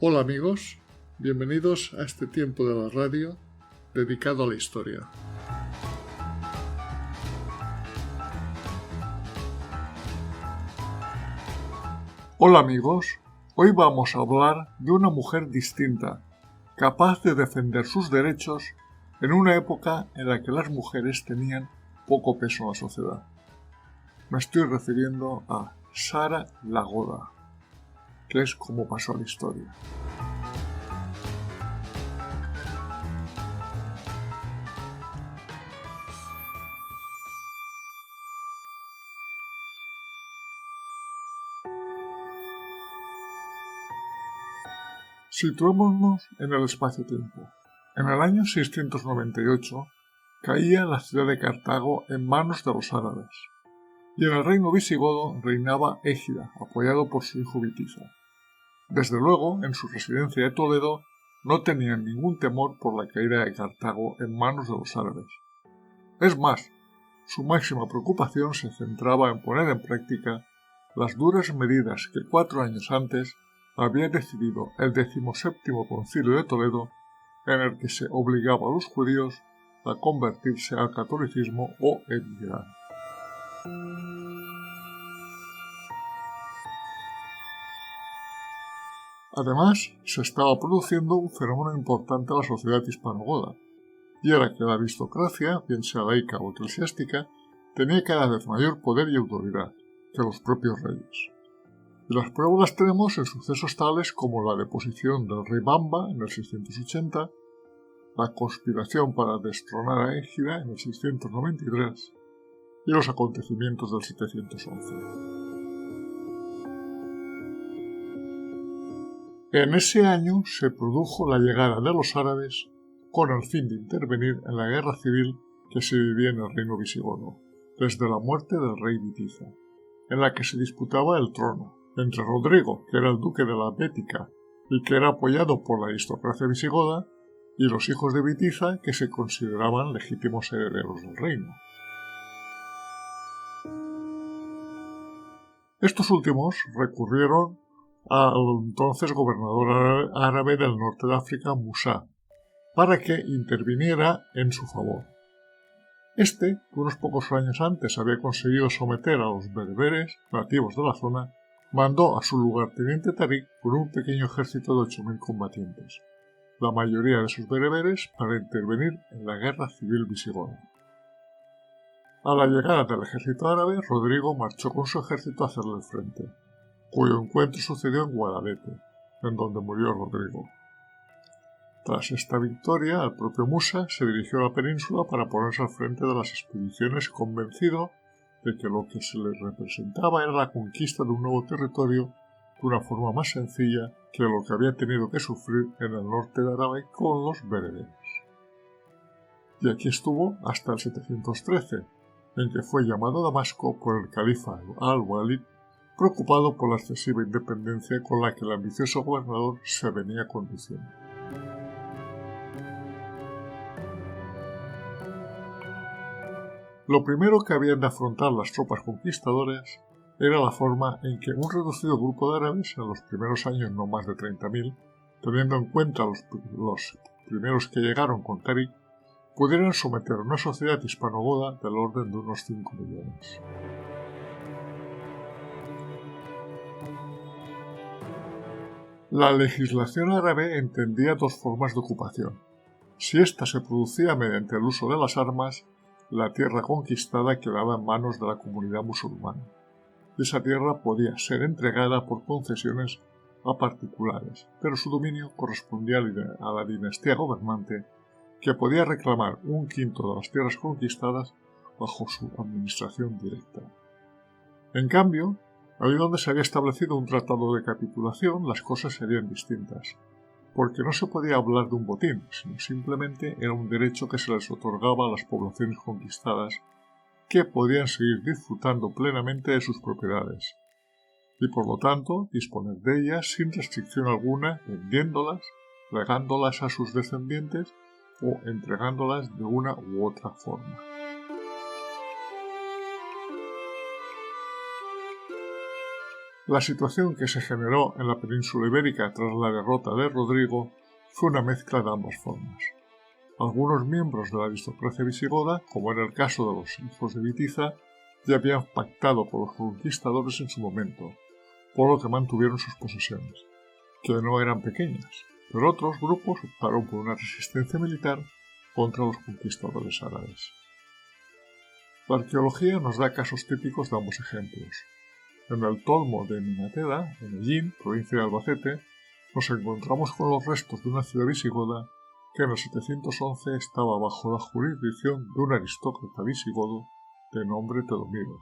Hola amigos, bienvenidos a este tiempo de la radio dedicado a la historia. Hola amigos, hoy vamos a hablar de una mujer distinta, capaz de defender sus derechos en una época en la que las mujeres tenían poco peso en la sociedad. Me estoy refiriendo a Sara la Goda, que es como pasó la historia. Situémonos en el espacio-tiempo. En el año 698 caía la ciudad de Cartago en manos de los árabes, y en el reino visigodo reinaba Égida, apoyado por su hijo Witiza. Desde luego, en su residencia de Toledo, no tenían ningún temor por la caída de Cartago en manos de los árabes. Es más, su máxima preocupación se centraba en poner en práctica las duras medidas que 4 años antes había decidido el 17º Concilio de Toledo, en el que se obligaba a los judíos a convertirse al catolicismo o emigrar. Además, se estaba produciendo un fenómeno importante en la sociedad hispano-goda, y era que la aristocracia, bien sea laica o eclesiástica, tenía cada vez mayor poder y autoridad que los propios reyes. Y las pruebas las tenemos en sucesos tales como la deposición del rey Bamba en el 680, la conspiración para destronar a Égida en el 693 y los acontecimientos del 711. En ese año se produjo la llegada de los árabes con el fin de intervenir en la guerra civil que se vivía en el reino visigodo, desde la muerte del rey Witiza, en la que se disputaba el trono entre Rodrigo, que era el duque de la Bética y que era apoyado por la aristocracia visigoda, y los hijos de Witiza, que se consideraban legítimos herederos del reino. Estos últimos recurrieron al entonces gobernador árabe del norte de África, Musa, para que interviniera en su favor. Este, que unos pocos años antes había conseguido someter a los bereberes nativos de la zona, mandó a su lugarteniente Tarik con un pequeño ejército de 8.000 combatientes, la mayoría de sus bereberes para intervenir en la guerra civil visigoda. A la llegada del ejército árabe, Rodrigo marchó con su ejército a hacerle el frente, cuyo encuentro sucedió en Guadalete, en donde murió Rodrigo. Tras esta victoria, el propio Musa se dirigió a la península para ponerse al frente de las expediciones, convencido de que lo que se le representaba era la conquista de un nuevo territorio de una forma más sencilla que lo que había tenido que sufrir en el norte de Arabia con los bereberes. Y aquí estuvo hasta el 713, en que fue llamado a Damasco por el califa al-Walid, preocupado por la excesiva independencia con la que el ambicioso gobernador se venía conduciendo. Lo primero que habían de afrontar las tropas conquistadoras era la forma en que un reducido grupo de árabes, en los primeros años no más de 30.000, teniendo en cuenta los primeros que llegaron con Tarik, pudieran someter a una sociedad hispano-goda del orden de unos 5 millones. La legislación árabe entendía dos formas de ocupación. Si ésta se producía mediante el uso de las armas, la tierra conquistada quedaba en manos de la comunidad musulmana. Esa tierra podía ser entregada por concesiones a particulares, pero su dominio correspondía a la dinastía gobernante, que podía reclamar 1/5 de las tierras conquistadas bajo su administración directa. En cambio, ahí donde se había establecido un tratado de capitulación, las cosas serían distintas, porque no se podía hablar de un botín, sino simplemente era un derecho que se les otorgaba a las poblaciones conquistadas, que podían seguir disfrutando plenamente de sus propiedades, y por lo tanto disponer de ellas sin restricción alguna, vendiéndolas, legándolas a sus descendientes o entregándolas de una u otra forma. La situación que se generó en la península ibérica tras la derrota de Rodrigo fue una mezcla de ambas formas. Algunos miembros de la aristocracia visigoda, como era el caso de los hijos de Witiza, ya habían pactado con los conquistadores en su momento, por lo que mantuvieron sus posesiones, que no eran pequeñas, pero otros grupos optaron por una resistencia militar contra los conquistadores árabes. La arqueología nos da casos típicos de ambos ejemplos. En el Tolmo de Minateda, en Ellín, provincia de Albacete, nos encontramos con los restos de una ciudad visigoda que en el 711 estaba bajo la jurisdicción de un aristócrata visigodo de nombre Teodomiro,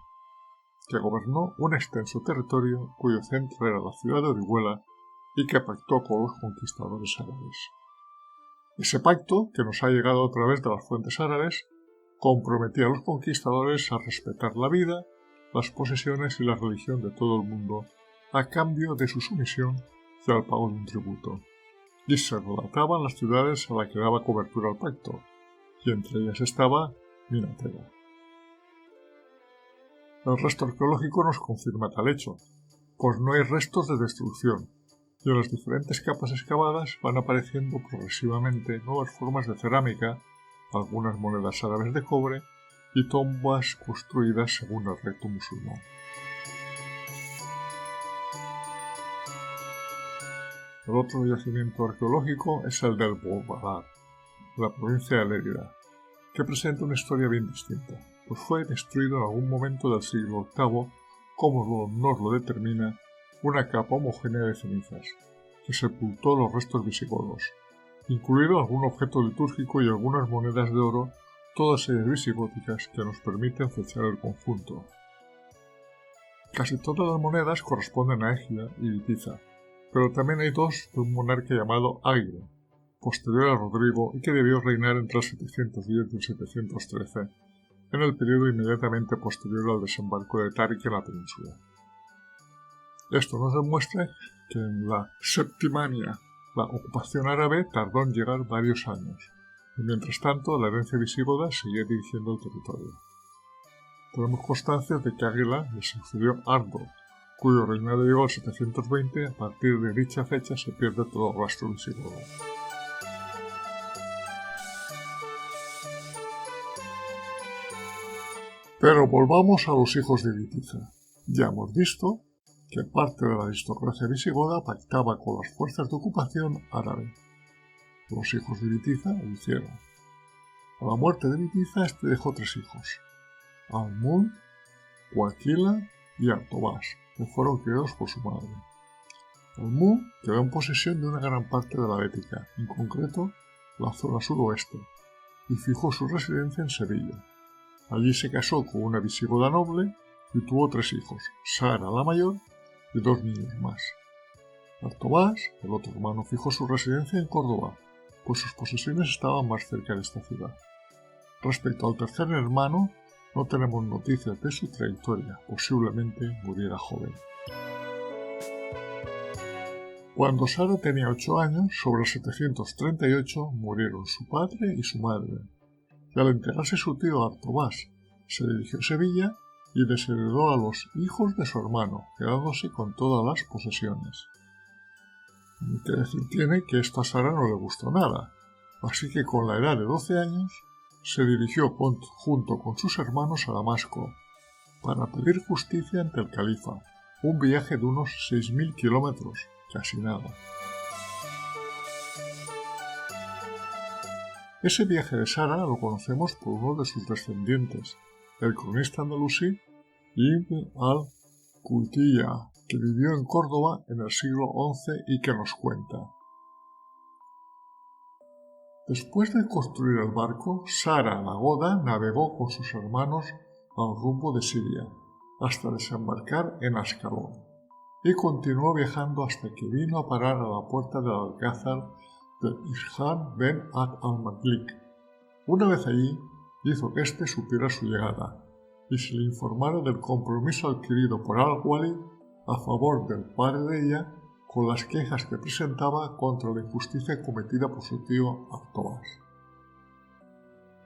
que gobernó un extenso territorio cuyo centro era la ciudad de Orihuela y que pactó con los conquistadores árabes. Ese pacto, que nos ha llegado a través de las fuentes árabes, comprometía a los conquistadores a respetar la vida, las posesiones y la religión de todo el mundo a cambio de su sumisión y al pago de un tributo, y se relataban las ciudades a las que daba cobertura al pacto, y entre ellas estaba Minateda. El resto arqueológico nos confirma tal hecho, pues no hay restos de destrucción, y en las diferentes capas excavadas van apareciendo progresivamente nuevas formas de cerámica, algunas monedas árabes de cobre y tumbas construidas según el rito musulmán. El otro yacimiento arqueológico es el del Bou-Badar, de la provincia de Lérida, que presenta una historia bien distinta, pues fue destruido en algún momento del siglo VIII, como nos lo determina una capa homogénea de cenizas, que sepultó los restos visigodos, incluido algún objeto litúrgico y algunas monedas de oro, todas ellas visigóticas que nos permiten fechar el conjunto. Casi todas las monedas corresponden a Égida y Witiza, pero también hay dos de un monarca llamado Águila, posterior a Rodrigo y que debió reinar entre el 710 y el 713, en el periodo inmediatamente posterior al desembarco de Táriq en la península. Esto nos demuestra que en la Septimania la ocupación árabe tardó en llegar varios años, y mientras tanto la herencia visigoda seguía dirigiendo el territorio. Tenemos constancia de que Águila le sucedió Ardo, cuyo reinado llegó al 720. A partir de dicha fecha se pierde todo rastro visigodo. Pero volvamos a los hijos de Witiza. Ya hemos visto que parte de la aristocracia visigoda pactaba con las fuerzas de ocupación árabe. Los hijos de Witiza lo hicieron. A la muerte de Witiza este dejó tres hijos: Al-Mulk, Huaqila y Artobás, que fueron criados por su madre. Al-Mulk quedó en posesión de una gran parte de la Bética, en concreto la zona suroeste, y fijó su residencia en Sevilla. Allí se casó con una visigoda noble y tuvo tres hijos: Sara la mayor y dos niños más. Artobás, el otro hermano, fijó su residencia en Córdoba, pues sus posesiones estaban más cerca de esta ciudad. Respecto al tercer hermano, no tenemos noticias de su trayectoria, posiblemente muriera joven. Cuando Sara tenía 8 años, sobre el 738, murieron su padre y su madre, y al enterarse su tío Artobás, se dirigió a Sevilla y desheredó a los hijos de su hermano, quedándose con todas las posesiones. Que decir tiene que esto a Sara no le gustó nada, así que con la edad de 12 años se dirigió junto con sus hermanos a Damasco para pedir justicia ante el califa, un viaje de unos 6.000 kilómetros, casi nada. Ese viaje de Sara lo conocemos por uno de sus descendientes, el cronista andalusí Ibn al-Qutiyya, que vivió en Córdoba en el siglo XI y que nos cuenta: después de construir el barco, Sara la Goda navegó con sus hermanos al rumbo de Siria, hasta desembarcar en Ascalón, y continuó viajando hasta que vino a parar a la puerta del alcázar de Ishan ben Abd al-Malik. Una vez allí, hizo que éste supiera su llegada, y se le informara del compromiso adquirido por al-Wali a favor del padre de ella con las quejas que presentaba contra la injusticia cometida por su tío Artobás.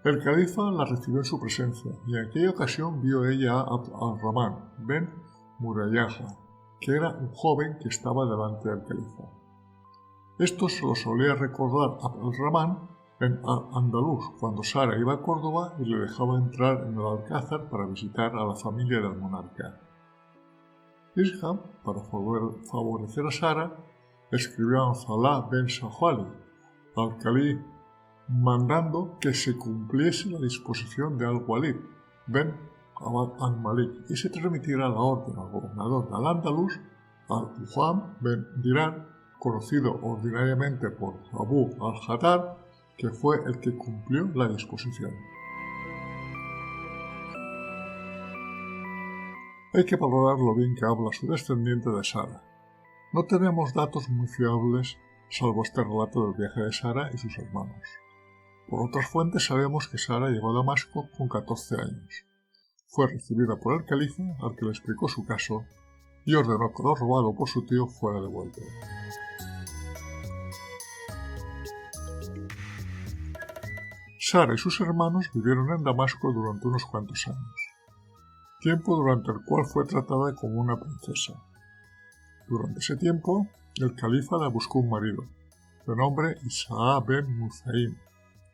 El califa la recibió en su presencia y en aquella ocasión vio ella a Abd al-Rahman ben Murayaha, que era un joven que estaba delante del califa. Esto se lo solía recordar Abderramán en Al-Andalus cuando Sara iba a Córdoba y le dejaba entrar en el Alcázar para visitar a la familia del monarca. Isham, para favorecer a Sara, escribió a Salah ben Sahwali, al calí, mandando que se cumpliese la disposición de Al-Walid ben Abd al-Malik y se transmitiera la orden al gobernador de Al-Andalus, Al-Uqam ben Dirar, conocido ordinariamente por Abu al-Haddad, que fue el que cumplió la disposición. Hay que valorar lo bien que habla su descendiente de Sara. No tenemos datos muy fiables salvo este relato del viaje de Sara y sus hermanos. Por otras fuentes sabemos que Sara llegó a Damasco con 14 años. Fue recibida por el califa, al que le explicó su caso, y ordenó que lo robado por su tío fuera devuelto. Sara y sus hermanos vivieron en Damasco durante unos cuantos años, tiempo durante el cual fue tratada como una princesa. Durante ese tiempo, el califa le buscó un marido, de nombre Isaac ben Muzaim,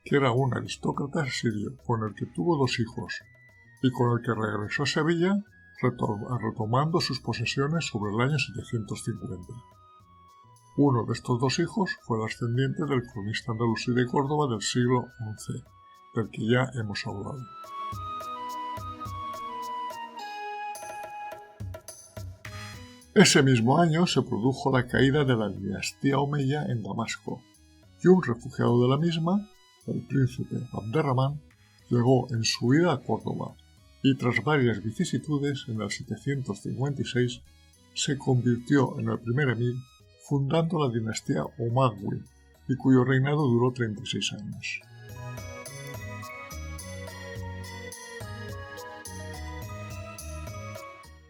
que era un aristócrata sirio con el que tuvo 2 hijos, y con el que regresó a Sevilla, retomando sus posesiones sobre el año 750. Uno de estos 2 hijos fue el ascendiente del cronista andalusí de Córdoba del siglo XI, del que ya hemos hablado. Ese mismo año se produjo la caída de la dinastía omeya en Damasco, y un refugiado de la misma, el príncipe Abderramán, llegó en su huida a Córdoba, y tras varias vicisitudes en el 756 se convirtió en el primer emir, fundando la dinastía Omagui, y cuyo reinado duró 36 años.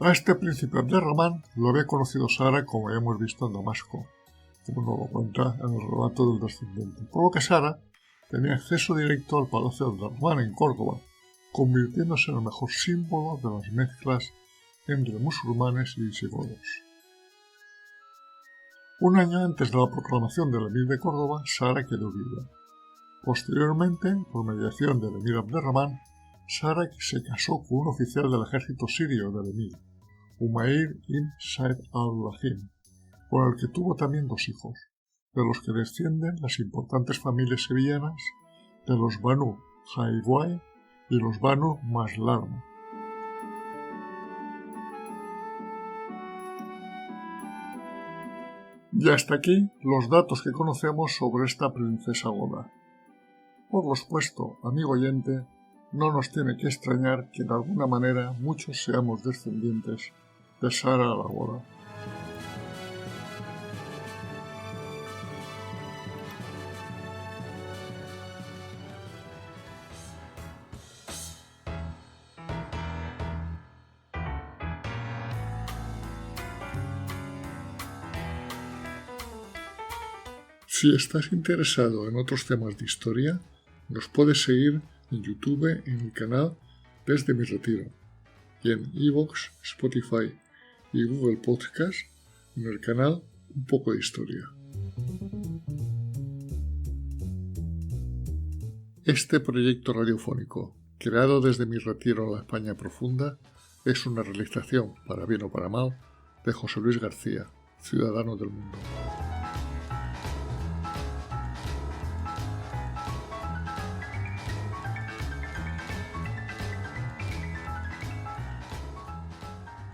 A este príncipe Abderramán lo había conocido Sara, como ya hemos visto, en Damasco, como nos lo cuenta en el relato del descendiente, por lo que Sara tenía acceso directo al palacio de Abderramán en Córdoba, convirtiéndose en el mejor símbolo de las mezclas entre musulmanes y visigodos. Un año antes de la proclamación del emir de Córdoba, Sara quedó viuda. Posteriormente, por mediación del emir Abderramán, Sara se casó con un oficial del ejército sirio del emir, Umayr ibn Said al-Lahim, con el que tuvo también 2 hijos, de los que descienden las importantes familias sevillanas de los Banu Hayway y los Banu Maslarma. Y hasta aquí los datos que conocemos sobre esta princesa goda. Por lo supuesto, amigo oyente, no nos tiene que extrañar que de alguna manera muchos seamos descendientes de Sara la goda. Si estás interesado en otros temas de historia, nos puedes seguir en YouTube en el canal Desde mi Retiro y en iVoox, Spotify y Google Podcast en el canal Un poco de Historia. Este proyecto radiofónico, creado desde mi retiro en la España profunda, es una realización, para bien o para mal, de José Luis García, ciudadano del mundo.